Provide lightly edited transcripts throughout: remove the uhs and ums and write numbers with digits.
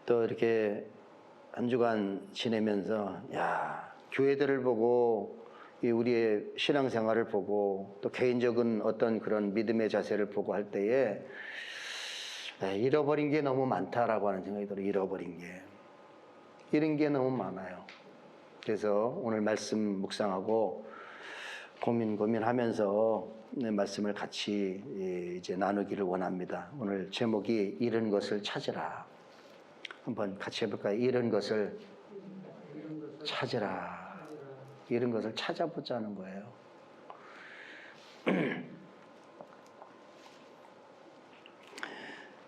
또 이렇게 한 주간 지내면서 교회들을 보고 우리의 신앙생활을 보고 또 개인적인 어떤 그런 믿음의 자세를 보고 할 때에 잃어버린 게 너무 많다라고 하는 생각이 들어요. 이런 게 너무 많아요. 그래서 오늘 말씀 묵상하고 고민하면서 말씀을 같이 이제 나누기를 원합니다. 오늘 제목이 잃은 것을 찾으라. 한번 같이 해볼까요? 잃은 것을 찾으라. 잃은 것을 찾아보자는 거예요.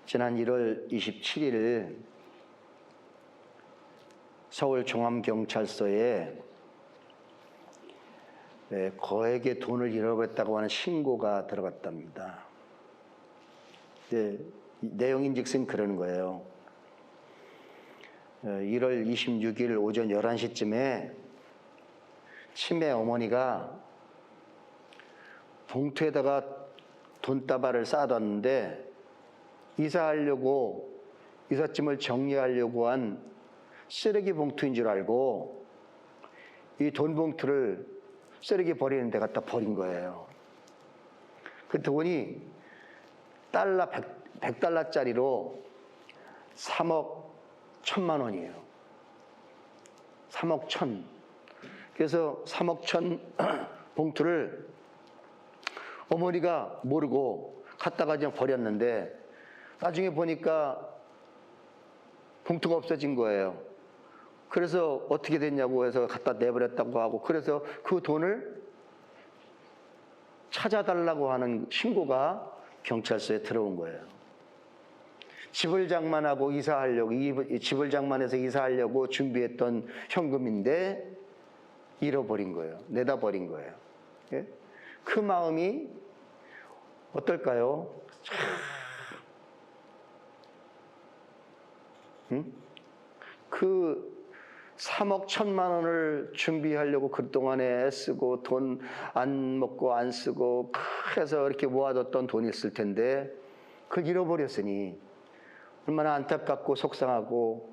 지난 1월 27일 서울종암경찰서에 거액의 돈을 잃어버렸다고 하는 신고가 들어갔답니다. 내용인즉슨 그러는 거예요. 1월 26일 오전 11시쯤에 치매 어머니가 봉투에다가 돈다발을 쌓아뒀는데 이삿짐을 정리하려고 한 쓰레기 봉투인 줄 알고 이 돈 봉투를 쓰레기 버리는 데 갖다 버린 거예요. 그 돈이 100달러짜리로 3억 1천만 원이에요. 3억 1천. 그래서 3억 1천 봉투를 어머니가 모르고 갖다가 그냥 버렸는데 나중에 보니까 봉투가 없어진 거예요. 그래서 어떻게 됐냐고 해서 갖다 내버렸다고 하고, 그래서 그 돈을 찾아달라고 하는 신고가 경찰서에 들어온 거예요. 집을 장만하고 집을 장만해서 이사하려고 준비했던 현금인데 잃어버린 거예요. 내다 버린 거예요. 예? 그 마음이 어떨까요? 그 3억 1천만 원을 준비하려고 그동안에 애쓰고 돈 안 먹고 안 쓰고 해서 이렇게 모아뒀던 돈이 있을 텐데 그걸 잃어버렸으니 얼마나 안타깝고 속상하고,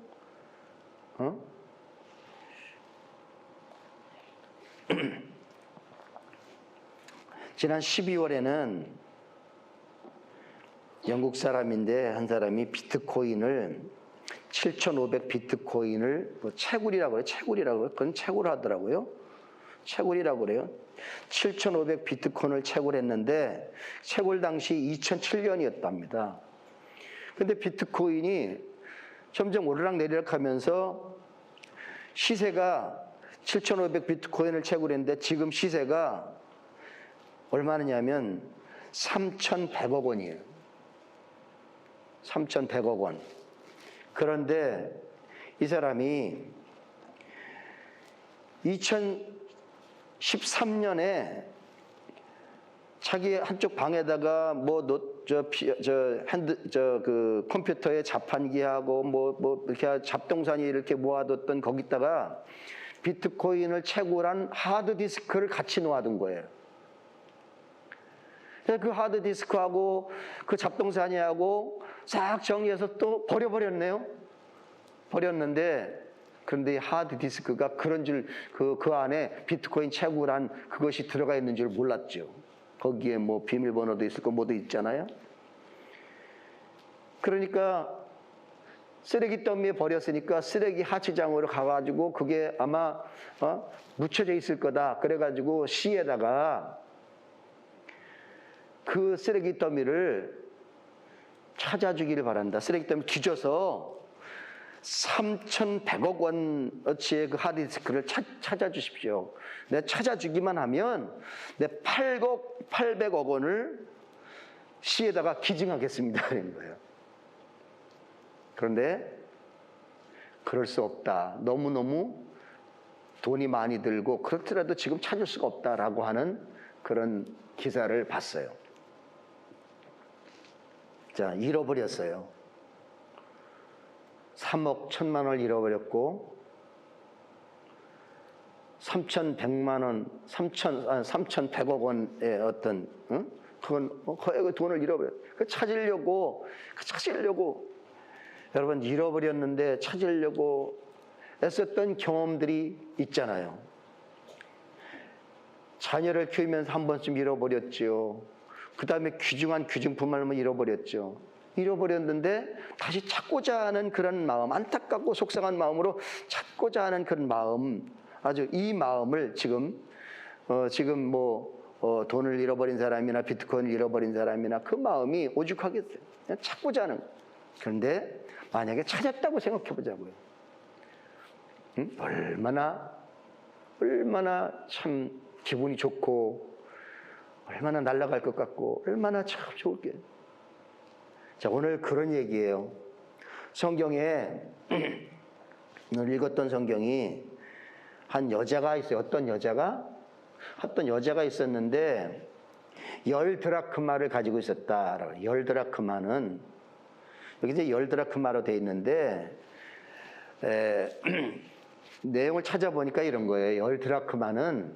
지난 12월에는 영국 사람인데 한 사람이 비트코인을 7,500 비트코인을 채굴이라고 그래요. 그건 채굴 하더라고요. 채굴이라고 그래요. 7,500 비트코인을 채굴했는데 채굴 당시 2007년이었답니다. 근데 비트코인이 점점 오르락내리락 하면서 시세가 7,500 비트코인을 채굴했는데 지금 시세가 얼마냐면 3,100억 원이에요. 3,100억 원. 그런데 이 사람이 2013년에 자기 한쪽 방에다가 컴퓨터에 자판기하고 이렇게 잡동사니 이렇게 모아뒀던 거기다가 비트코인을 채굴한 하드디스크를 같이 놓아둔 거예요. 그래서 그 하드디스크하고 그 잡동사니하고 싹 정리해서 또 버렸네요. 버렸는데, 그런데 이 하드디스크가 그런 줄, 그 안에 비트코인 채굴한 그것이 들어가 있는 줄 몰랐죠. 거기에 비밀번호도 있을 거 뭐도 있잖아요. 그러니까 쓰레기 더미에 버렸으니까 쓰레기 하치장으로 가가지고 그게 아마 묻혀져 있을 거다. 그래가지고 시에다가 그 쓰레기 더미를 찾아주기를 바란다. 쓰레기 더미 뒤져서 3,100억 원어치의 그 하드디스크를 찾아주십시오. 내가 찾아주기만 하면 내 800억 원을 시에다가 기증하겠습니다. 그런 거예요. 그런데 그럴 수 없다. 너무너무 돈이 많이 들고 그렇더라도 지금 찾을 수가 없다라고 하는 그런 기사를 봤어요. 자, 잃어버렸어요. 3억 1천만 원을 잃어버렸고 3,100만 원, 3,100억 원의 어떤 그건 거액의 돈을 잃어버렸어요. 찾으려고 여러분, 잃어버렸는데 찾으려고 애썼던 경험들이 있잖아요. 자녀를 키우면서 한 번쯤 잃어버렸죠. 그 다음에 귀중한 귀중품을 한번 잃어버렸죠. 잃어버렸는데 다시 찾고자 하는 그런 마음, 안타깝고 속상한 마음으로 찾고자 하는 그런 마음, 아주 이 마음을 지금 돈을 잃어버린 사람이나 비트코인을 잃어버린 사람이나 그 마음이 오죽하겠어요. 그냥 찾고자 하는. 그런데 만약에 찾았다고 생각해 보자고요. 얼마나 참 기분이 좋고, 얼마나 날아갈 것 같고, 얼마나 참 좋을게. 자, 오늘 그런 얘기예요. 성경에 오늘 읽었던 성경이 한 여자가 있어요. 어떤 여자가 있었는데 10드라크마를 가지고 있었다. 10드라크마는 여기 이제 10드라크마로 되어 있는데 내용을 찾아보니까 이런 거예요. 10드라크마는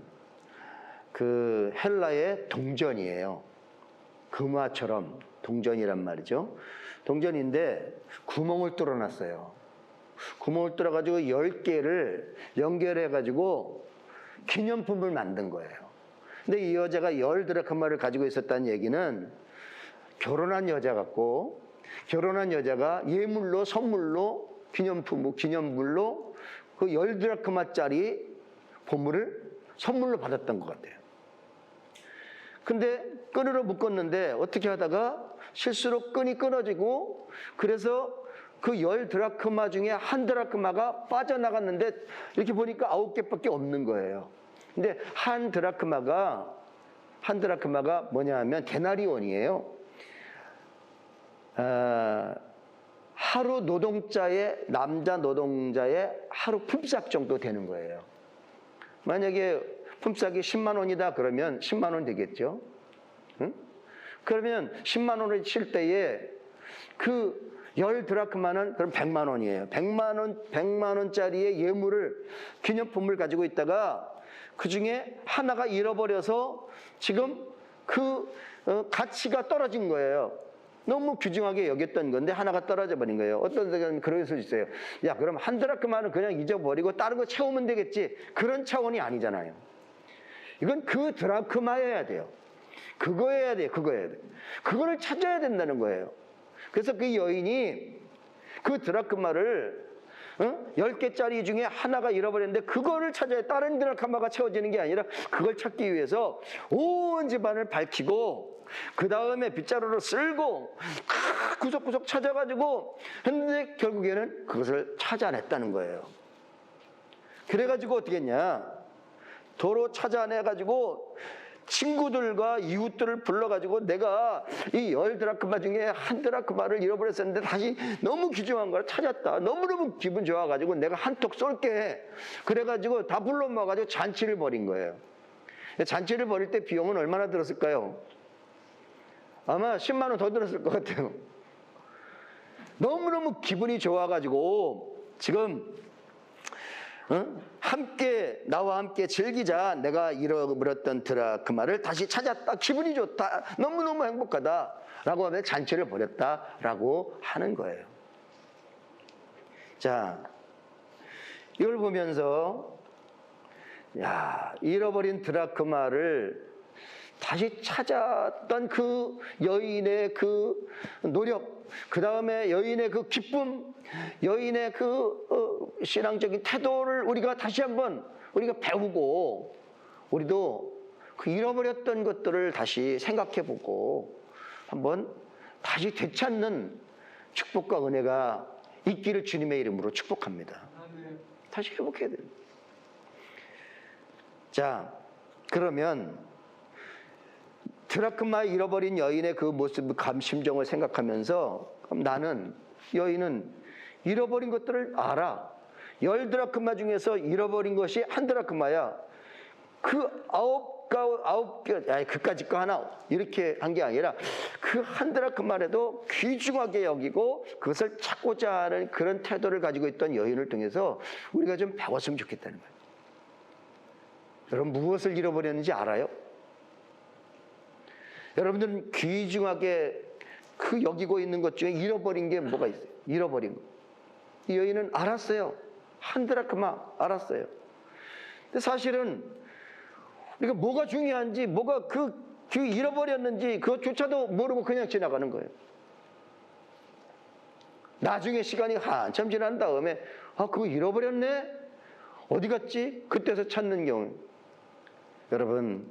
그 헬라의 동전이에요. 금화처럼 동전이란 말이죠. 동전인데 구멍을 뚫어놨어요. 구멍을 뚫어가지고 10개를 연결해가지고 기념품을 만든 거예요. 근데 이 여자가 10드라크마를 가지고 있었다는 얘기는 결혼한 여자 같고, 결혼한 여자가 예물로, 선물로, 기념물로 그 10드라크마짜리 보물을 선물로 받았던 것 같아요. 근데 끈으로 묶었는데 어떻게 하다가 실수로 끈이 끊어지고, 그래서 그 10드라크마 중에 한 드라크마가 빠져나갔는데 이렇게 보니까 9개밖에 없는 거예요. 근데 한 드라크마가 뭐냐 하면 데나리온이에요. 하루 노동자의, 남자 노동자의 하루 품삯 정도 되는 거예요. 만약에 품삯이 10만 원이다 그러면 10만 원 되겠죠. 응? 그러면 10만 원을 칠 때에 그 10드라크마는 그럼 100만 원이에요. 100만 원짜리의 예물을, 기념품을 가지고 있다가 그 중에 하나가 잃어버려서 지금 그 가치가 떨어진 거예요. 너무 귀중하게 여겼던 건데 하나가 떨어져 버린 거예요. 어떤 데는 그럴 수 있어요. 야, 그럼 한 드라크마는 그냥 잊어버리고 다른 거 채우면 되겠지. 그런 차원이 아니잖아요. 이건 그 드라크마여야 돼요. 그거여야 돼요. 그거를 찾아야 된다는 거예요. 그래서 그 여인이 그 드라크마를 10개짜리 중에 하나가 잃어버렸는데 그거를 찾아야, 다른 드라크마가 채워지는 게 아니라 그걸 찾기 위해서 온 집안을 밝히고 그 다음에 빗자루로 쓸고 구석구석 찾아가지고 했는데 결국에는 그것을 찾아냈다는 거예요. 그래가지고 어떻게 했냐, 도로 찾아내가지고 친구들과 이웃들을 불러가지고 내가 이 10드라크마 중에 한 드라크마를 잃어버렸었는데 다시 너무 귀중한 걸 찾았다. 너무너무 기분 좋아가지고 내가 한턱 쏠게. 그래가지고 다 불러 모아가지고 잔치를 벌인 거예요. 잔치를 벌일 때 비용은 얼마나 들었을까요? 아마 10만 원 더 들었을 것 같아요. 너무너무 기분이 좋아가지고 지금 나와 함께 즐기자. 내가 잃어버렸던 드라크마를 다시 찾았다. 기분이 좋다. 너무너무 행복하다. 라고 하면 잔치를 벌였다라고 하는 거예요. 자, 이걸 보면서 야, 잃어버린 드라크마를 다시 찾았던 그 여인의 그 노력, 그 다음에 여인의 그 기쁨, 여인의 그 신앙적인 태도를 우리가 다시 한번 우리가 배우고, 우리도 그 잃어버렸던 것들을 다시 생각해보고 한번 다시 되찾는 축복과 은혜가 있기를 주님의 이름으로 축복합니다. 다시 회복해야 돼요. 자, 그러면 드라크마 잃어버린 여인의 그 모습, 감심정을 생각하면서 그럼 여인은 잃어버린 것들을 알아. 10드라크마 중에서 잃어버린 것이 한 드라크마야. 그 그까짓 거 하나 이렇게 한 게 아니라 그 한 드라크마라도 귀중하게 여기고 그것을 찾고자 하는 그런 태도를 가지고 있던 여인을 통해서 우리가 좀 배웠으면 좋겠다는 거예요. 여러분, 무엇을 잃어버렸는지 알아요? 여러분들은 귀중하게 그 여기고 있는 것 중에 잃어버린 게 뭐가 있어요? 잃어버린 거. 이 여인은 알았어요. 한 드라크마 알았어요. 근데 사실은 우리가 뭐가 중요한지, 뭐가 그 잃어버렸는지 그것조차도 모르고 그냥 지나가는 거예요. 나중에 시간이 한참 지난 다음에 그거 잃어버렸네? 어디 갔지? 그때서 찾는 경우. 여러분,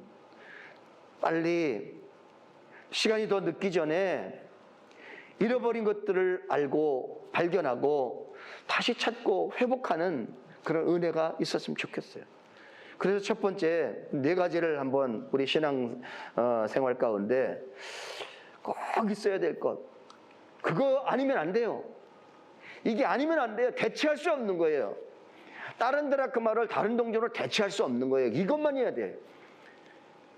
빨리 시간이 더 늦기 전에 잃어버린 것들을 알고 발견하고 다시 찾고 회복하는 그런 은혜가 있었으면 좋겠어요. 그래서 첫 번째 4가지를 한번 우리 신앙 생활 가운데 꼭 있어야 될 것. 그거 아니면 안 돼요. 이게 아니면 안 돼요. 대체할 수 없는 거예요. 다른 드라크마를 다른 동전으로 대체할 수 없는 거예요. 이것만 해야 돼요.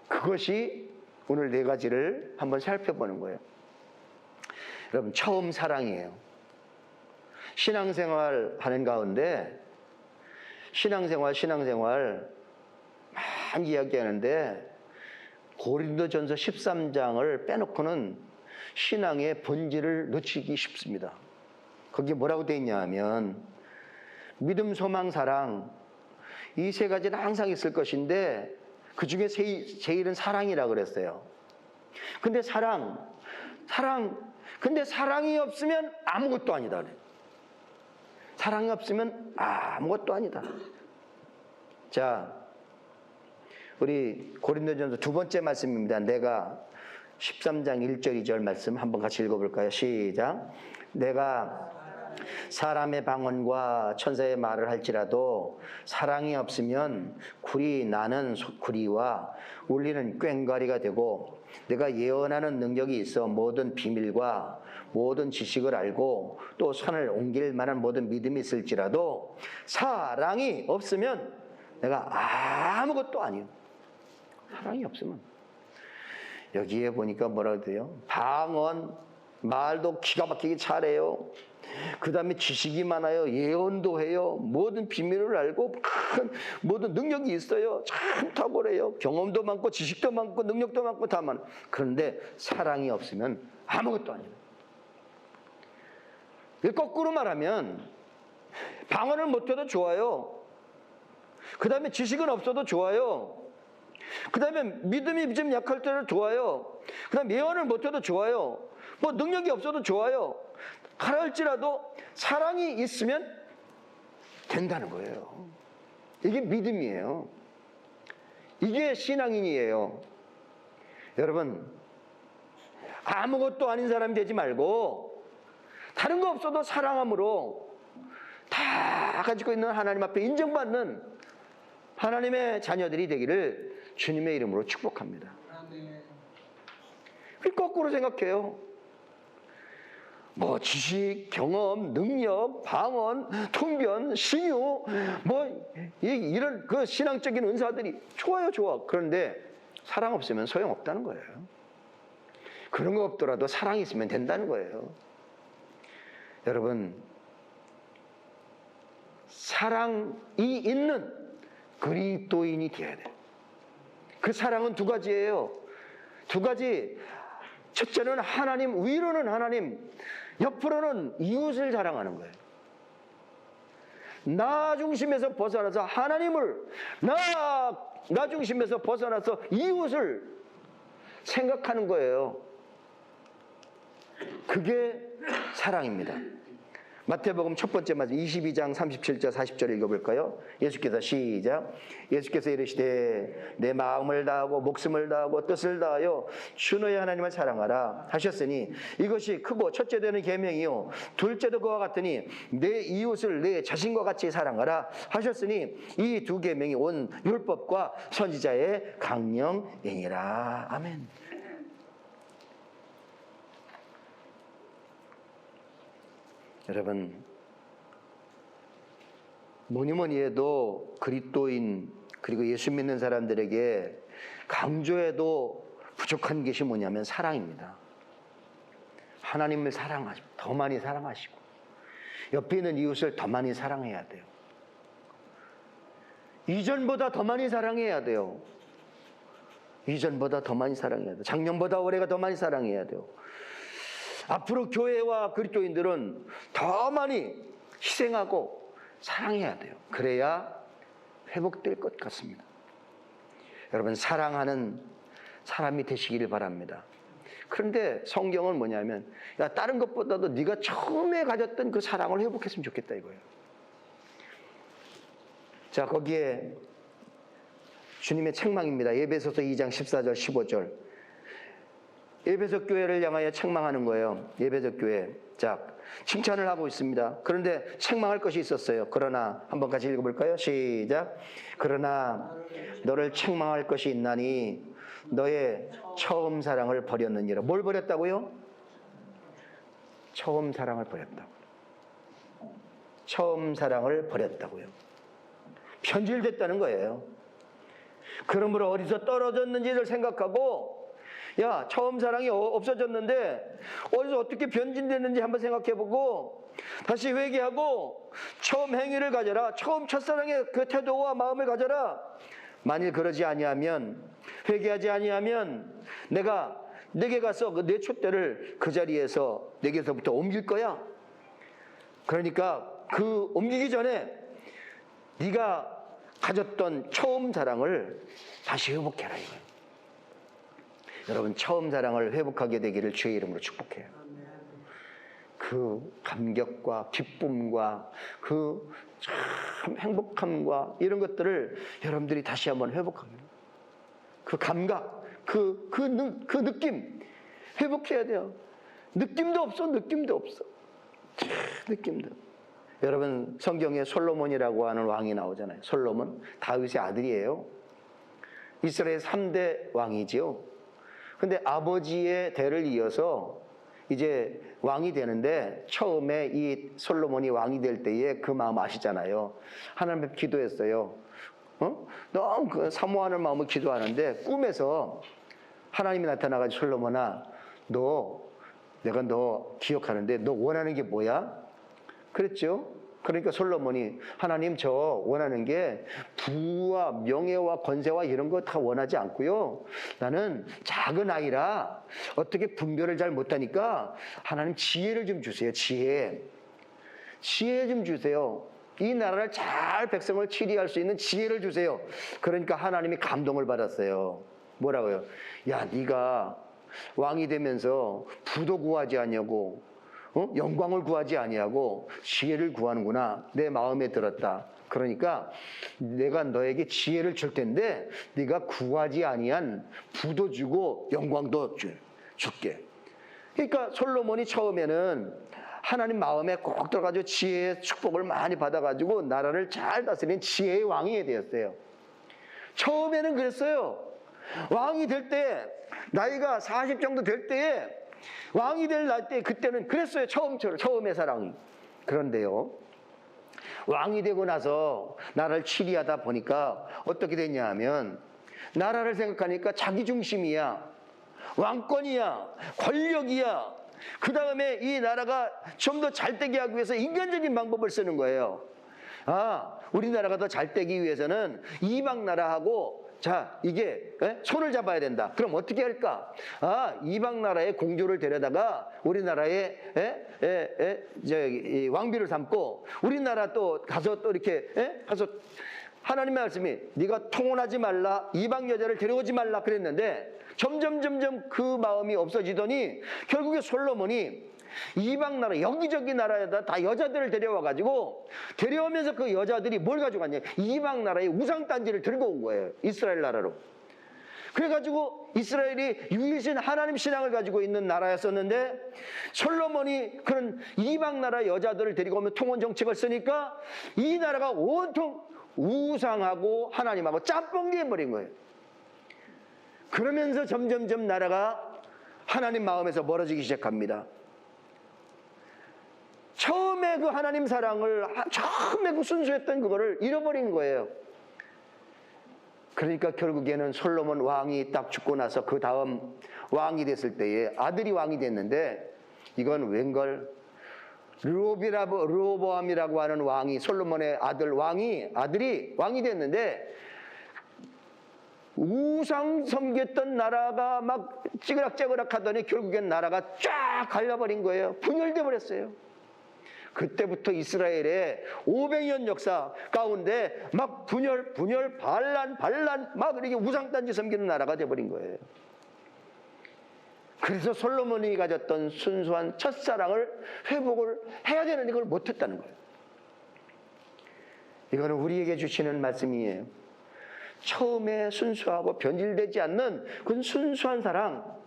그것이 오늘 4가지를 한번 살펴보는 거예요. 여러분, 처음 사랑이에요. 신앙생활 하는 가운데 신앙생활 많이 이야기하는데 고린도전서 13장을 빼놓고는 신앙의 본질을 놓치기 쉽습니다. 거기에 뭐라고 되어 있냐 하면 믿음, 소망, 사랑, 이 3가지는 항상 있을 것인데 그 중에 제일은 사랑이라 그랬어요. 근데 근데 사랑이 없으면 아무것도 아니다. 사랑이 없으면 아무것도 아니다. 자, 우리 고린도전서 2번째 말씀입니다. 내가 13장 1절 2절 말씀 한번 같이 읽어볼까요? 시작. 내가 사람의 방언과 천사의 말을 할지라도 사랑이 없으면 나는 구리와 울리는 꽹과리가 되고, 내가 예언하는 능력이 있어 모든 비밀과 모든 지식을 알고 또 선을 옮길 만한 모든 믿음이 있을지라도 사랑이 없으면 내가 아무것도 아니에요. 사랑이 없으면. 여기에 보니까 뭐라고 돼요? 방언, 말도 기가 막히게 잘해요. 그 다음에 지식이 많아요. 예언도 해요. 모든 비밀을 알고 모든 능력이 있어요. 참 탁월해요. 경험도 많고 지식도 많고 능력도 많고 다 많아요. 그런데 사랑이 없으면 아무것도 아니에요. 거꾸로 말하면 방언을 못해도 좋아요. 그 다음에 지식은 없어도 좋아요. 그 다음에 믿음이 좀 약할 때도 좋아요. 그 다음에 예언을 못해도 좋아요. 뭐 능력이 없어도 좋아요. 할지라도 사랑이 있으면 된다는 거예요. 이게 믿음이에요. 이게 신앙인이에요. 여러분, 아무것도 아닌 사람이 되지 말고 다른 거 없어도 사랑함으로 다 가지고 있는 하나님 앞에 인정받는 하나님의 자녀들이 되기를 주님의 이름으로 축복합니다. 거꾸로 생각해요. 뭐 지식, 경험, 능력, 방언, 통변, 신유, 뭐 이런 그 신앙적인 은사들이 좋아요, 좋아. 그런데 사랑 없으면 소용없다는 거예요. 그런 거 없더라도 사랑이 있으면 된다는 거예요. 여러분, 사랑이 있는 그리스도인이 되어야 돼요. 그 사랑은 2가지예요. 2가지. 첫째는 하나님, 위로는 하나님, 옆으로는 이웃을 사랑하는 거예요. 나 중심에서 벗어나서 하나님을, 나 중심에서 벗어나서 이웃을 생각하는 거예요. 그게 사랑입니다. 마태복음 첫 번째 말씀 22장 37절 40절 읽어볼까요? 예수께서 시작. 예수께서 이르시되 내 마음을 다하고 목숨을 다하고 뜻을 다하여 주 너의 하나님을 사랑하라 하셨으니 이것이 크고 첫째 되는 계명이요 둘째도 그와 같으니 내 이웃을 내 자신과 같이 사랑하라 하셨으니 이 2 계명이 온 율법과 선지자의 강령이니라. 아멘. 여러분, 뭐니 해도 그리스도인 그리고 예수 믿는 사람들에게 강조해도 부족한 것이 뭐냐면 사랑입니다. 하나님을 사랑하시고 더 많이 사랑하시고 옆에 있는 이웃을 더 많이 사랑해야 돼요. 이전보다 더 많이 사랑해야 돼요. 이전보다 더 많이 사랑해야 돼요. 작년보다 올해가 더 많이 사랑해야 돼요. 앞으로 교회와 그리스도인들은 더 많이 희생하고 사랑해야 돼요. 그래야 회복될 것 같습니다. 여러분, 사랑하는 사람이 되시기를 바랍니다. 그런데 성경은 뭐냐면, 야, 다른 것보다도 네가 처음에 가졌던 그 사랑을 회복했으면 좋겠다 이거예요. 자, 거기에 주님의 책망입니다. 에베소서 2장 14절 15절. 에베소 교회를 향하여 책망하는 거예요. 에베소 교회. 자, 칭찬을 하고 있습니다. 그런데 책망할 것이 있었어요. 그러나, 한번 같이 읽어볼까요? 시작. 그러나 너를 책망할 것이 있나니 너의 처음 사랑을 버렸느니라. 뭘 버렸다고요? 처음 사랑을 버렸다고. 처음 사랑을 버렸다고요. 변질됐다는 거예요. 그러므로 어디서 떨어졌는지를 생각하고, 야, 처음 사랑이 없어졌는데 어디서 어떻게 변질됐는지 한번 생각해보고 다시 회개하고 처음 행위를 가져라. 처음 첫사랑의 그 태도와 마음을 가져라. 만일 그러지 아니하면, 회개하지 아니하면 내가 내게 가서 그 내 촛대를 그 자리에서 내게서부터 옮길 거야. 그러니까 그 옮기기 전에 네가 가졌던 처음 사랑을 다시 회복해라 이거예요. 여러분, 처음 사랑을 회복하게 되기를 주의 이름으로 축복해요. 그 감격과 기쁨과 그 참 행복함과 이런 것들을 여러분들이 다시 한번 회복하게, 그 감각, 그 느낌 회복해야 돼요. 느낌도 없어. 느낌도. 여러분, 성경에 솔로몬이라고 하는 왕이 나오잖아요. 솔로몬, 다윗의 아들이에요. 이스라엘 3대 왕이지요. 근데 아버지의 대를 이어서 이제 왕이 되는데, 처음에 이 솔로몬이 왕이 될 때에 그 마음 아시잖아요. 하나님 앞에 기도했어요. 너무 그 사모하는 마음을 기도하는데, 꿈에서 하나님이 나타나가지고, 솔로몬아, 내가 너 기억하는데 너 원하는 게 뭐야? 그랬죠. 그러니까 솔로몬이, 하나님, 저 원하는 게 부와 명예와 권세와 이런 거 다 원하지 않고요. 나는 작은 아이라 어떻게 분별을 잘 못하니까 하나님 지혜를 좀 주세요. 지혜 좀 주세요. 이 나라를 잘 백성을 치리할 수 있는 지혜를 주세요. 그러니까 하나님이 감동을 받았어요. 뭐라고요? 야, 네가 왕이 되면서 부도 구하지 않냐고, 영광을 구하지 아니하고 지혜를 구하는구나. 내 마음에 들었다. 그러니까 내가 너에게 지혜를 줄 텐데 네가 구하지 아니한 부도 주고 영광도 줄게. 그러니까 솔로몬이 처음에는 하나님 마음에 꼭 들어가지고 지혜의 축복을 많이 받아가지고 나라를 잘 다스리는 지혜의 왕이 되었어요. 처음에는 그랬어요. 왕이 될 때, 나이가 40 정도 될 때에, 왕이 될 날 때, 그때는 그랬어요. 처음의 사랑이. 그런데요, 왕이 되고 나서 나라를 치리하다 보니까 어떻게 됐냐 하면, 나라를 생각하니까 자기 중심이야, 왕권이야, 권력이야. 그 다음에 이 나라가 좀 더 잘되게 하기 위해서 인간적인 방법을 쓰는 거예요. 우리나라가 더 잘되기 위해서는 이방 나라하고, 자, 이게 손을 잡아야 된다. 그럼 어떻게 할까? 이방 나라의 공주를 데려다가 우리나라에 왕비를 삼고, 우리나라 또 가서 또 이렇게 가서, 하나님의 말씀이 네가 통혼하지 말라, 이방 여자를 데려오지 말라 그랬는데, 점점 그 마음이 없어지더니 결국에 솔로몬이 이방 나라, 여기저기 나라에다 다 여자들을 데려와가지고, 데려오면서 그 여자들이 뭘 가져갔냐, 이방 나라의 우상단지를 들고 온 거예요. 이스라엘 나라로. 그래가지고 이스라엘이 유일신 하나님 신앙을 가지고 있는 나라였었는데, 솔로몬이 그런 이방 나라 여자들을 데리고 오면 통혼 정책을 쓰니까 이 나라가 온통 우상하고 하나님하고 짬뽕 돼버린 거예요. 그러면서 점점 나라가 하나님 마음에서 멀어지기 시작합니다. 처음에 그 하나님 사랑을, 처음에 그 순수했던 그거를 잃어버린 거예요. 그러니까 결국에는 솔로몬 왕이 딱 죽고 나서 그 다음 왕이 됐을 때에 아들이 왕이 됐는데, 이건 웬걸, 르호보암이라고 하는 왕이, 솔로몬의 아들이 왕이 됐는데, 우상 섬겼던 나라가 막 찌그락찌그락 하더니 결국엔 나라가 쫙 갈려버린 거예요. 분열돼 버렸어요. 그때부터 이스라엘의 500년 역사 가운데 막 분열, 반란 막 이렇게 우상단지 섬기는 나라가 돼버린 거예요. 그래서 솔로몬이 가졌던 순수한 첫사랑을 회복을 해야 되는데 그걸 못했다는 거예요. 이거는 우리에게 주시는 말씀이에요. 처음에 순수하고 변질되지 않는 그 순수한 사랑,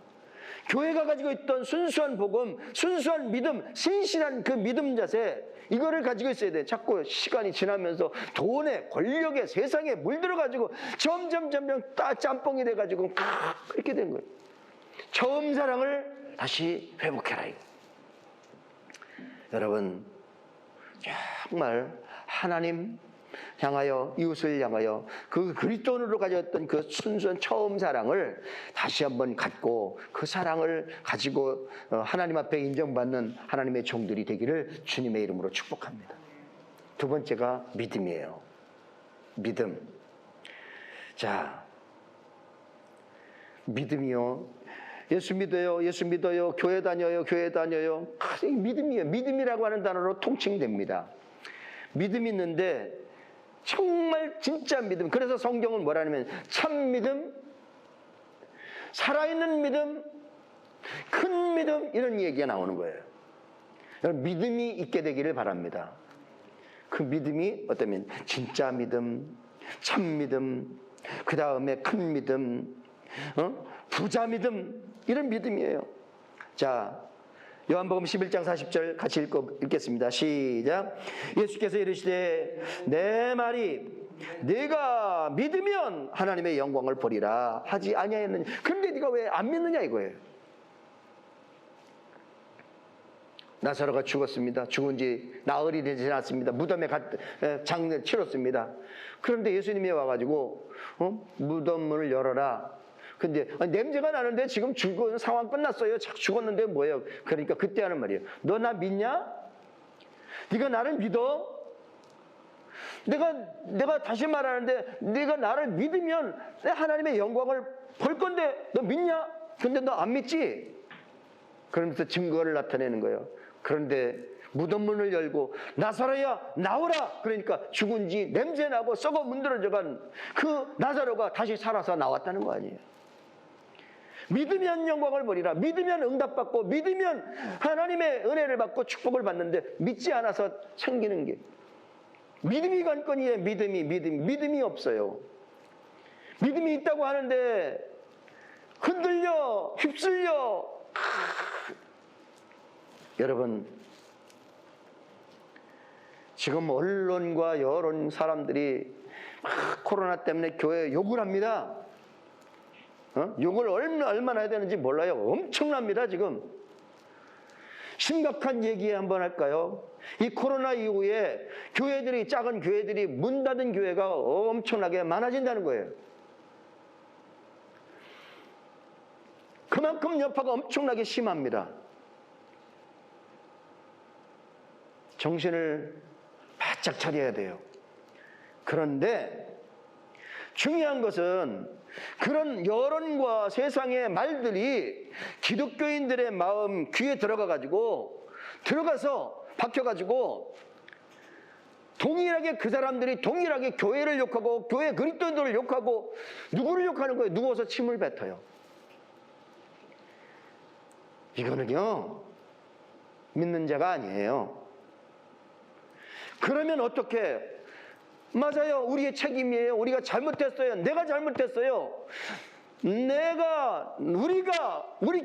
교회가 가지고 있던 순수한 복음, 순수한 믿음, 신실한 그 믿음 자세, 이거를 가지고 있어야 돼. 자꾸 시간이 지나면서 돈에, 권력에, 세상에 물들어가지고 점점 짬뽕이 돼가지고 그렇게 된 거예요. 처음 사랑을 다시 회복해라. 여러분, 정말 하나님 향하여, 이웃을 향하여 그 그리스도인으로 가졌던 그 순수한 처음 사랑을 다시 한번 갖고 그 사랑을 가지고 하나님 앞에 인정받는 하나님의 종들이 되기를 주님의 이름으로 축복합니다. 두 번째가 믿음이에요. 믿음. 자, 믿음이요. 예수 믿어요. 예수 믿어요. 교회 다녀요. 교회 다녀요. 믿음이에요. 믿음이라고 하는 단어로 통칭됩니다. 믿음이 있는데 정말 진짜 믿음. 그래서 성경은 뭐라냐면 참 믿음, 살아있는 믿음, 큰 믿음, 이런 얘기가 나오는 거예요. 믿음이 있게 되기를 바랍니다. 그 믿음이 어떠면 진짜 믿음, 참 믿음, 그 다음에 큰 믿음, 부자 믿음, 이런 믿음이에요. 자, 요한복음 11장 40절 같이 읽겠습니다. 시작. 예수께서 이르시되 내 말이 네가 믿으면 하나님의 영광을 보리라 하지 아니하였느냐. 그런데 네가 왜 안 믿느냐 이거예요. 나사로가 죽었습니다. 죽은 지 나흘이 되지 않았습니다. 무덤에 장례 치렀습니다. 그런데 예수님이 와가지고 무덤 문을 열어라. 근데 냄새가 나는데 지금 죽은 상황 끝났어요. 죽었는데 뭐예요? 그러니까 그때 하는 말이에요. 너 나 믿냐? 네가 나를 믿어? 내가 다시 말하는데 네가 나를 믿으면 하나님의 영광을 볼 건데 너 믿냐? 근데 너 안 믿지? 그러면서 증거를 나타내는 거예요. 그런데 무덤 문을 열고 나사로야 나오라. 그러니까 죽은 지 냄새나고 썩어 문드러져간 그 나사로가 다시 살아서 나왔다는 거 아니에요. 믿으면 영광을 보리라. 믿으면 응답받고 믿으면 하나님의 은혜를 받고 축복을 받는데 믿지 않아서 생기는 게 믿음이 관건이에요. 믿음이 없어요. 믿음이 있다고 하는데 흔들려 휩쓸려. 여러분, 지금 언론과 여론 사람들이 코로나 때문에 교회에 욕을 합니다. 욕을 얼마나 해야 되는지 몰라요. 엄청납니다 지금. 심각한 얘기 한번 할까요? 이 코로나 이후에 교회들이, 작은 교회들이 문 닫은 교회가 엄청나게 많아진다는 거예요. 그만큼 여파가 엄청나게 심합니다. 정신을 바짝 차려야 돼요. 그런데 중요한 것은 그런 여론과 세상의 말들이 기독교인들의 마음 귀에 들어가서 박혀가지고 동일하게 그 사람들이 동일하게 교회를 욕하고 교회 그리스도인들을 욕하고 누구를 욕하는 거예요? 누워서 침을 뱉어요. 이거는요 믿는 자가 아니에요. 그러면 어떻게? 맞아요. 우리의 책임이에요. 우리가 잘못했어요. 내가 잘못했어요. 우리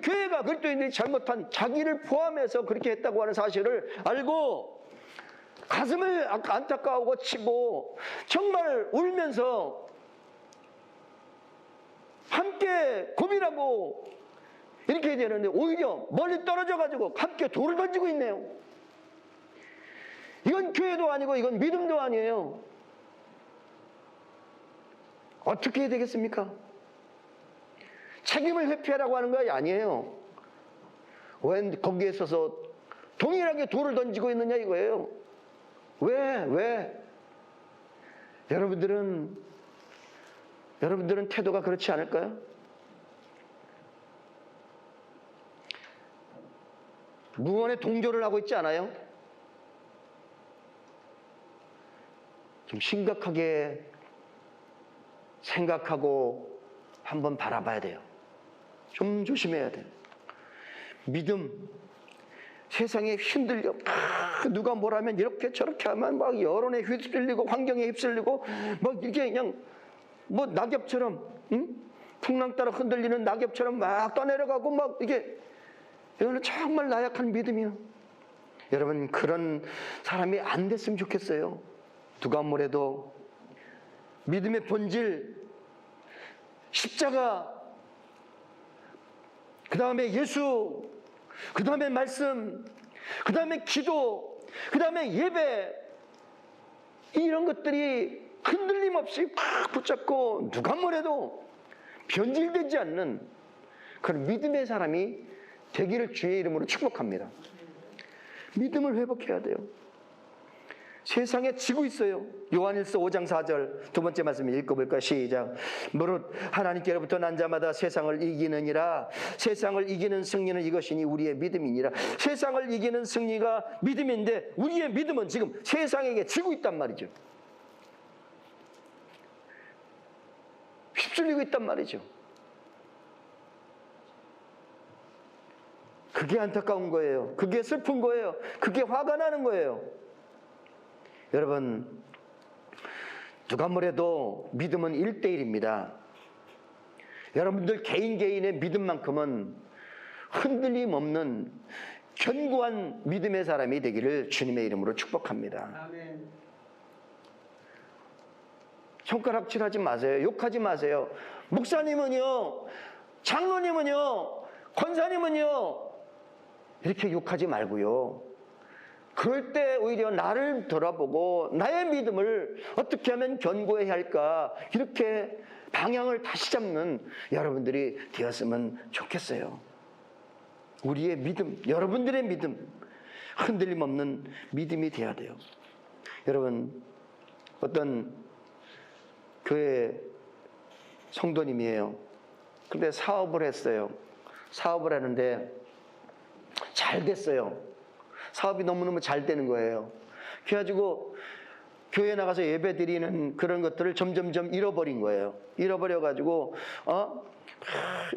교회가 그리스도인들이 잘못한 자기를 포함해서 그렇게 했다고 하는 사실을 알고 가슴을 안타까워하고 치고 정말 울면서 함께 고민하고 이렇게 해야 되는데 오히려 멀리 떨어져가지고 함께 돌을 던지고 있네요. 이건 교회도 아니고 이건 믿음도 아니에요. 어떻게 해야 되겠습니까? 책임을 회피하라고 하는 거 아니에요. 왜 거기에 서서 동일하게 돌을 던지고 있느냐 이거예요. 왜? 여러분들은 여러분들은 태도가 그렇지 않을까요? 무언의 동조를 하고 있지 않아요? 좀 심각하게 생각하고 한번 바라봐야 돼요. 좀 조심해야 돼요. 믿음, 세상에 흔들려 누가 뭐라면 이렇게 저렇게 하면 막 여론에 휩쓸리고 환경에 휩쓸리고 막 이렇게 그냥 뭐 낙엽처럼 풍랑 따라 흔들리는 낙엽처럼 막 떠내려가고 막 이거는 정말 나약한 믿음이요. 여러분 그런 사람이 안 됐으면 좋겠어요. 누가 뭐래도 믿음의 본질, 십자가, 그 다음에 예수, 그 다음에 말씀, 그 다음에 기도, 그 다음에 예배, 이런 것들이 흔들림 없이 팍 붙잡고 누가 뭐래도 변질되지 않는 그런 믿음의 사람이 되기를 주의 이름으로 축복합니다. 믿음을 회복해야 돼요. 세상에 지고 있어요. 요한일서 5장 4절 두 번째 말씀 읽어볼까요? 시작. 무릇 하나님께로부터 난 자마다 세상을 이기느니라. 세상을 이기는 승리는 이것이니 우리의 믿음이니라. 세상을 이기는 승리가 믿음인데 우리의 믿음은 지금 세상에게 지고 있단 말이죠. 휩쓸리고 있단 말이죠. 그게 안타까운 거예요. 그게 슬픈 거예요. 그게 화가 나는 거예요. 여러분, 누가 뭐래도 믿음은 1대1입니다. 여러분들 개인의 믿음만큼은 흔들림 없는 견고한 믿음의 사람이 되기를 주님의 이름으로 축복합니다. 아멘. 손가락질하지 마세요. 욕하지 마세요. 목사님은요, 장로님은요, 권사님은요, 이렇게 욕하지 말고요. 그럴 때 오히려 나를 돌아보고 나의 믿음을 어떻게 하면 견고해야 할까, 이렇게 방향을 다시 잡는 여러분들이 되었으면 좋겠어요. 우리의 믿음, 여러분들의 믿음, 흔들림 없는 믿음이 되어야 돼요. 여러분, 어떤 교회 성도님이에요. 근데 사업을 했어요. 사업을 하는데 잘 됐어요. 사업이 너무너무 잘 되는 거예요. 그래가지고 교회 나가서 예배 드리는 그런 것들을 점점점 잃어버린 거예요. 잃어버려가지고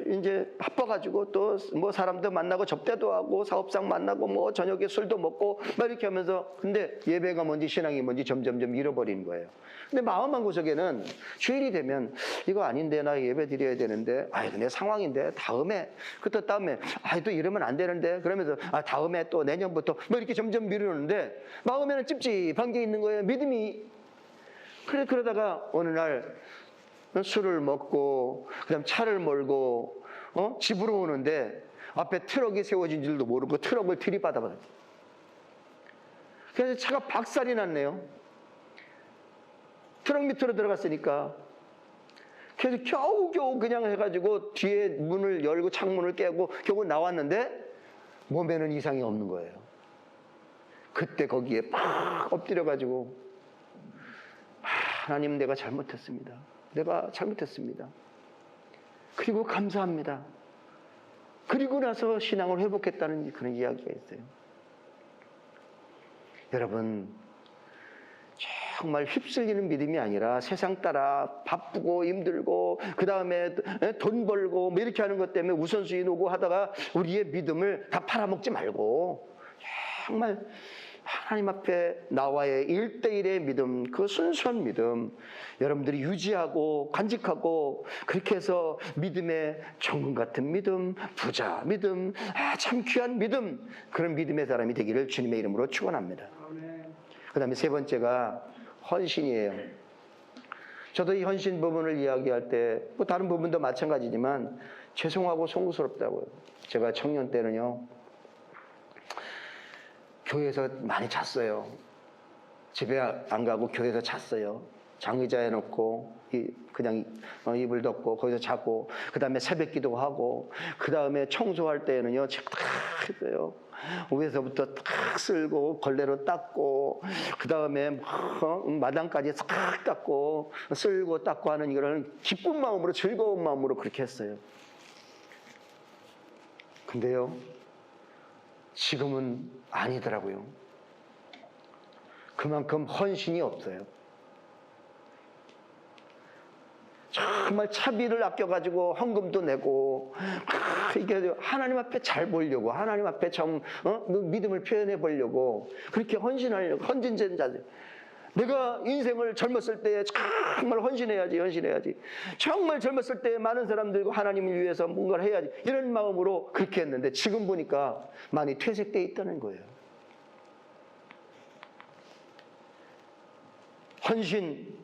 이제 바빠가지고 또 뭐 사람들 만나고 접대도 하고 사업상 만나고 뭐 저녁에 술도 먹고 막 이렇게 하면서, 근데 예배가 뭔지 신앙이 뭔지 점점점 잃어버리는 거예요. 근데 마음만 구석에는 주일이 되면 이거 아닌데 나 예배 드려야 되는데, 내 상황인데 다음에, 그때 다음에 또 이러면 안 되는데, 그러면서 다음에 또 내년부터 뭐 이렇게 점점 미루는데 마음에는 찝찝한 게 있는 거예요. 믿음이. 그러다가 어느 날 술을 먹고 그다음 차를 몰고 집으로 오는데 앞에 트럭이 세워진 줄도 모르고 트럭을 들이받아버려요. 그래서 차가 박살이 났네요. 트럭 밑으로 들어갔으니까. 그래서 겨우겨우 그냥 해가지고 뒤에 문을 열고 창문을 깨고 겨우 나왔는데 몸에는 이상이 없는 거예요. 그때 거기에 팍 엎드려가지고 하나님, 내가 잘못했습니다. 내가 잘못했습니다. 그리고 감사합니다. 그리고 나서 신앙을 회복했다는 그런 이야기가 있어요. 여러분, 정말 휩쓸리는 믿음이 아니라 세상 따라 바쁘고 힘들고 그 다음에 돈 벌고 뭐 이렇게 하는 것 때문에 우선순위 놓고 하다가 우리의 믿음을 다 팔아먹지 말고 정말 하나님 앞에 나와의 1대1의 믿음, 그 순수한 믿음 여러분들이 유지하고 간직하고, 그렇게 해서 믿음의 정금 같은 믿음, 부자 믿음, 참 귀한 믿음, 그런 믿음의 사람이 되기를 주님의 이름으로 축원합니다. 그 다음에 세 번째가 헌신이에요. 저도 이 헌신 부분을 이야기할 때 뭐 다른 부분도 마찬가지지만 죄송하고 송구스럽다고요. 제가 청년 때는요, 교회에서 많이 잤어요. 집에 안 가고 교회에서 잤어요. 장의자 해놓고 그냥 이불 덮고 거기서 자고, 그 다음에 새벽 기도하고, 그 다음에 청소할 때는요 제가 다 했어요. 위에서부터 탁 쓸고 걸레로 닦고 그 다음에 마당까지 싹 닦고 쓸고 닦고 하는 이거는 기쁜 마음으로 즐거운 마음으로 그렇게 했어요. 근데요, 지금은 아니더라고요. 그만큼 헌신이 없어요. 정말 차비를 아껴가지고 헌금도 내고 이게 하나님 앞에 잘 보려고, 하나님 앞에 믿음을 표현해 보려고 그렇게 헌신하려고, 헌신된 자들. 내가 인생을 젊었을 때 정말 헌신해야지. 정말 젊었을 때 많은 사람들과 하나님을 위해서 뭔가를 해야지. 이런 마음으로 그렇게 했는데 지금 보니까 많이 퇴색되어 있다는 거예요. 헌신.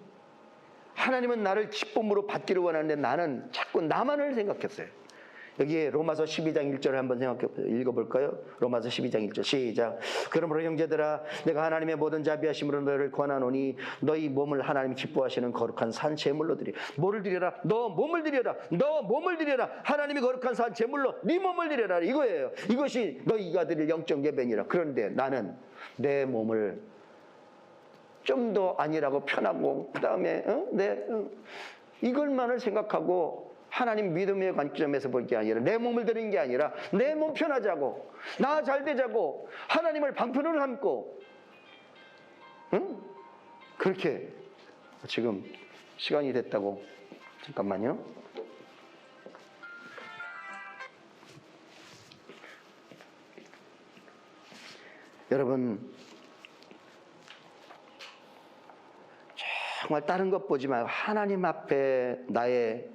하나님은 나를 기쁨으로 받기를 원하는데 나는 자꾸 나만을 생각했어요. 여기에 로마서 12장 1절을 한번 읽어볼까요? 로마서 12장 1절 시작. 그러므로 형제들아 내가 하나님의 모든 자비하심으로 너희를 권하노니 너희 몸을 하나님 기뻐하시는 거룩한 산 제물로 드리라. 뭐를 드려라? 너 몸을 드려라. 너 몸을 드려라. 하나님이 거룩한 산 제물로 네 몸을 드려라. 이거예요. 이것이 너희가 드릴 영적 예배니라. 그런데 나는 내 몸을 좀 더 아니라고 편하고 그 다음에 이걸만을 생각하고 하나님 믿음의 관점에서 볼 게 아니라 내 몸을 드리는 게 아니라 내 몸 편하자고 나 잘 되자고 하나님을 방편으로 삼고 그렇게 지금 시간이 됐다고. 잠깐만요. 여러분 정말 다른 것 보지 말고 하나님 앞에 나의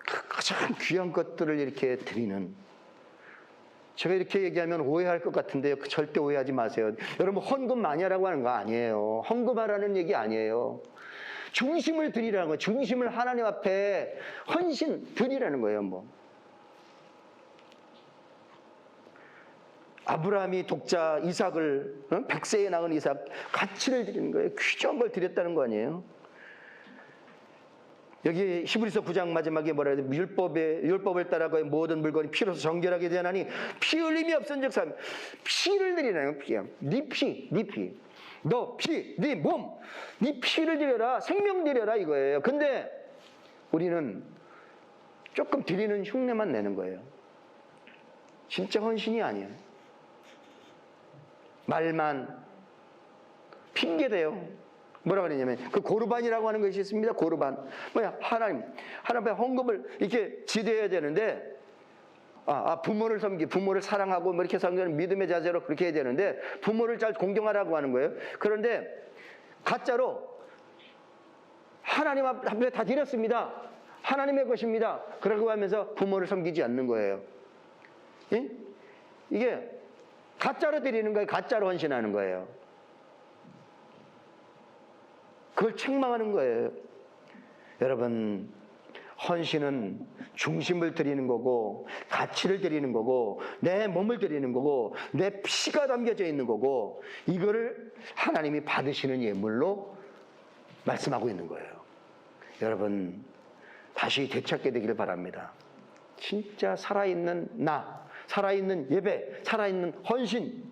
가장 귀한 것들을 이렇게 드리는, 제가 이렇게 얘기하면 오해할 것 같은데요. 절대 오해하지 마세요. 여러분 헌금 많이 하라고 하는 거 아니에요. 헌금하라는 얘기 아니에요. 중심을 드리라는 거예요. 중심을 하나님 앞에 헌신 드리라는 거예요. 뭐 아브라함이 독자 이삭을 100세에 낳은 이삭 가치를 드리는 거예요. 귀중한 걸 드렸다는 거 아니에요. 여기 히브리서 9장 마지막에 뭐라 해야 돼? 율법을 따라 그의 모든 물건이 피로서 정결하게 되나니 피 흘림이 없은즉 삶. 피를 드리라는 거예요. 네 피. 너 피, 네 몸, 네 피를 드려라. 생명 드려라 이거예요. 근데 우리는 조금 드리는 흉내만 내는 거예요. 진짜 헌신이 아니에요. 말만 핑계대요. 뭐라 그러냐면 그 고르반이라고 하는 것이 있습니다. 고르반. 뭐야? 하나님 앞에 헌금을 이렇게 지대해야 되는데 부모를 섬기, 부모를 사랑하고 뭐 이렇게 섬기는 믿음의 자세로 그렇게 해야 되는데 부모를 잘 공경하라고 하는 거예요. 그런데 가짜로 하나님 앞에 다 드렸습니다. 하나님의 것입니다. 그러고 하면서 부모를 섬기지 않는 거예요. 예? 이게 가짜로 드리는 거예요. 가짜로 헌신하는 거예요. 그걸 책망하는 거예요. 여러분, 헌신은 중심을 드리는 거고 가치를 드리는 거고 내 몸을 드리는 거고 내 피가 담겨져 있는 거고 이거를 하나님이 받으시는 예물로 말씀하고 있는 거예요. 여러분, 다시 되찾게 되기를 바랍니다. 진짜 살아있는 나, 살아있는 예배, 살아있는 헌신,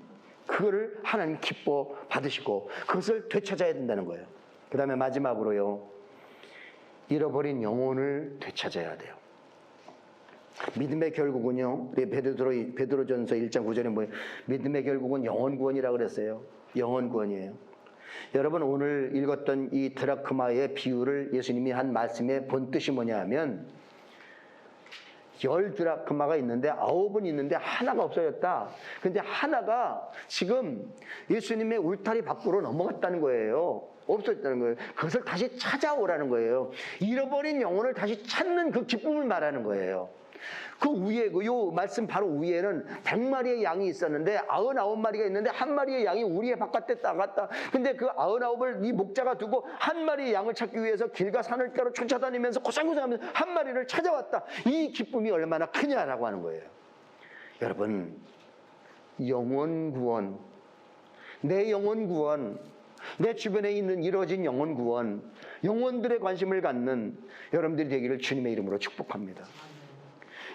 그거를 하나님 기뻐 받으시고 그것을 되찾아야 된다는 거예요. 그 다음에 마지막으로요, 잃어버린 영혼을 되찾아야 돼요. 믿음의 결국은요, 우리 베드로전서 1장 9절에 뭐예요? 믿음의 결국은 영혼 구원이라고 그랬어요. 영혼 구원이에요. 여러분, 오늘 읽었던 이 드라크마의 비유를 예수님이 한 말씀의 본뜻이 뭐냐 하면 10드라크마가 있는데 9은 있는데 하나가 없어졌다. 근데 하나가 지금 예수님의 울타리 밖으로 넘어갔다는 거예요. 없어졌다는 거예요. 그것을 다시 찾아오라는 거예요. 잃어버린 영혼을 다시 찾는 그 기쁨을 말하는 거예요. 그 위에, 요 말씀 바로 위에는 100마리의 양이 있었는데 99마리가 있는데 한 마리의 양이 우리의 바깥에 나갔다. 근데 그 99을 이 목자가 두고 한 마리의 양을 찾기 위해서 길과 산을가로 쫓아다니면서 고생고생하면서 한 마리를 찾아왔다. 이 기쁨이 얼마나 크냐라고 하는 거예요. 여러분, 영혼 구원, 내 영혼 구원, 내 주변에 있는 이루어진 영혼 구원, 영혼들의 관심을 갖는 여러분들이 되기를 주님의 이름으로 축복합니다.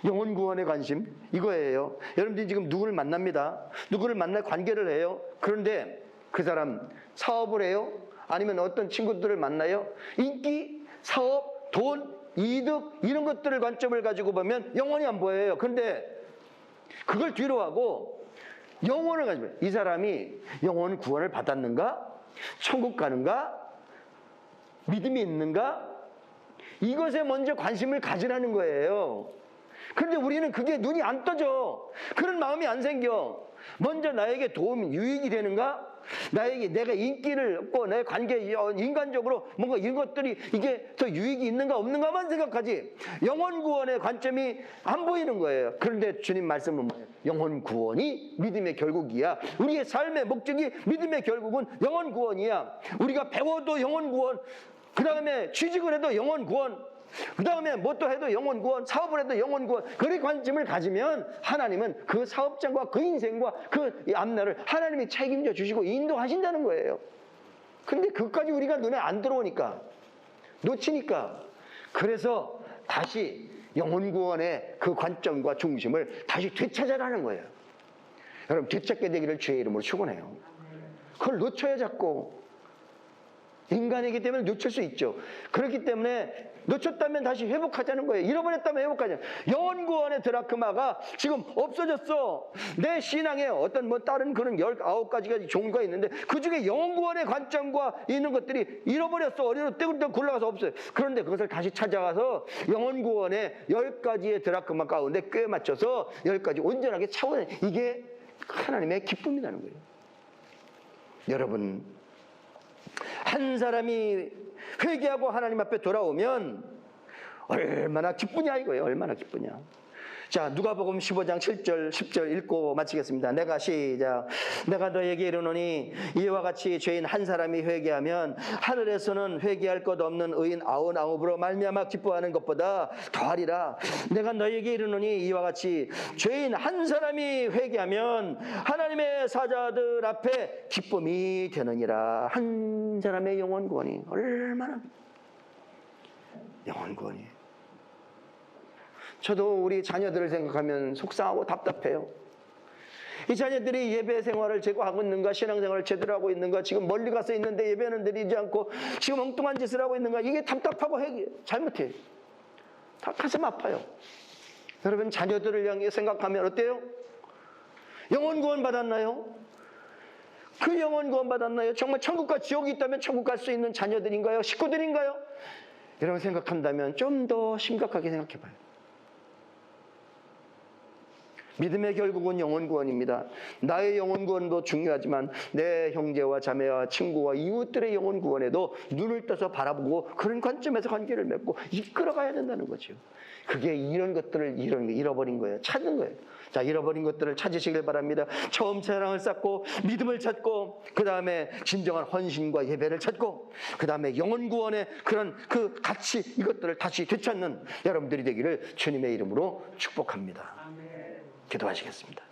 영혼 구원의 관심 이거예요. 여러분들이 지금 누구를 만납니다. 누구를 만나 관계를 해요. 그런데 그 사람 사업을 해요? 아니면 어떤 친구들을 만나요? 인기, 사업, 돈, 이득 이런 것들을 관점을 가지고 보면 영혼이 안 보여요. 그런데 그걸 뒤로 하고 영혼을 가지고 이 사람이 영혼 구원을 받았는가? 천국 가는가? 믿음이 있는가? 이것에 먼저 관심을 가지라는 거예요. 그런데 우리는 그게 눈이 안 떠져. 그런 마음이 안 생겨. 먼저 나에게 도움이 유익이 되는가? 나에게 내가 인기를 얻고 내 관계 인간적으로 뭔가 이런 것들이 이게 더 유익이 있는가 없는가만 생각하지 영혼 구원의 관점이 안 보이는 거예요. 그런데 주님 말씀은 뭐예요? 영혼 구원이 믿음의 결국이야. 우리의 삶의 목적이 믿음의 결국은 영혼 구원이야. 우리가 배워도 영혼 구원, 그 다음에 취직을 해도 영혼 구원, 그 다음에 뭐 또 해도 영혼 구원, 사업을 해도 영혼 구원. 그런 관점을 가지면 하나님은 그 사업장과 그 인생과 그 앞날을 하나님이 책임져 주시고 인도하신다는 거예요. 근데 그것까지 우리가 눈에 안 들어오니까 놓치니까 그래서 다시 영혼 구원의 그 관점과 중심을 다시 되찾아라는 거예요. 여러분 되찾게 되기를 주의 이름으로 축원해요. 그걸 놓쳐야 자꾸 인간이기 때문에 놓칠 수 있죠. 그렇기 때문에 놓쳤다면 다시 회복하자는 거예요. 잃어버렸다면 회복하자. 영혼 구원의 드라크마가 지금 없어졌어. 내 신앙에 어떤 뭐 다른 그런 19가지가 종류가 있는데 그 중에 영혼 구원의 관점과 있는 것들이 잃어버렸어. 어디로 떼굴떼굴 굴러가서 없어요. 그런데 그것을 다시 찾아가서 영혼 구원의 10가지의 드라크마 가운데 꽤 맞춰서 10가지 온전하게 차원에 이게 하나님의 기쁨이라는 거예요. 여러분 한 사람이 회개하고 하나님 앞에 돌아오면 얼마나 기쁘냐 이거예요. 얼마나 기쁘냐. 자, 누가복음 15장 7절 10절 읽고 마치겠습니다. 내가 너에게 이르노니 이와 같이 죄인 한 사람이 회개하면 하늘에서는 회개할 것 없는 의인 99으로 말미암아 기뻐하는 것보다 더하리라. 내가 너에게 이르노니 이와 같이 죄인 한 사람이 회개하면 하나님의 사자들 앞에 기쁨이 되느니라. 한 사람의 영혼 구원이 얼마나 영혼 구원이. 저도 우리 자녀들을 생각하면 속상하고 답답해요. 이 자녀들이 예배 생활을 제대로 있는가, 신앙생활을 제대로 하고 있는가, 지금 멀리 가서 있는데 예배는 드리지 않고 지금 엉뚱한 짓을 하고 있는가, 이게 답답하고 잘못해. 다 가슴 아파요. 여러분 자녀들을 향해 생각하면 어때요? 영혼 구원 받았나요? 그 영혼 구원 받았나요? 정말 천국과 지옥이 있다면 천국 갈 수 있는 자녀들인가요? 식구들인가요? 이런 생각한다면 좀 더 심각하게 생각해봐요. 믿음의 결국은 영혼 구원입니다. 나의 영혼 구원도 중요하지만 내 형제와 자매와 친구와 이웃들의 영혼 구원에도 눈을 떠서 바라보고 그런 관점에서 관계를 맺고 이끌어가야 된다는 거죠. 그게 이런 것들을 잃어버린 거예요. 찾는 거예요. 자, 잃어버린 것들을 찾으시길 바랍니다. 처음 사랑을 쌓고 믿음을 찾고 그 다음에 진정한 헌신과 예배를 찾고 그 다음에 영혼 구원의 그런 그 가치 이것들을 다시 되찾는 여러분들이 되기를 주님의 이름으로 축복합니다. 기도하시겠습니다.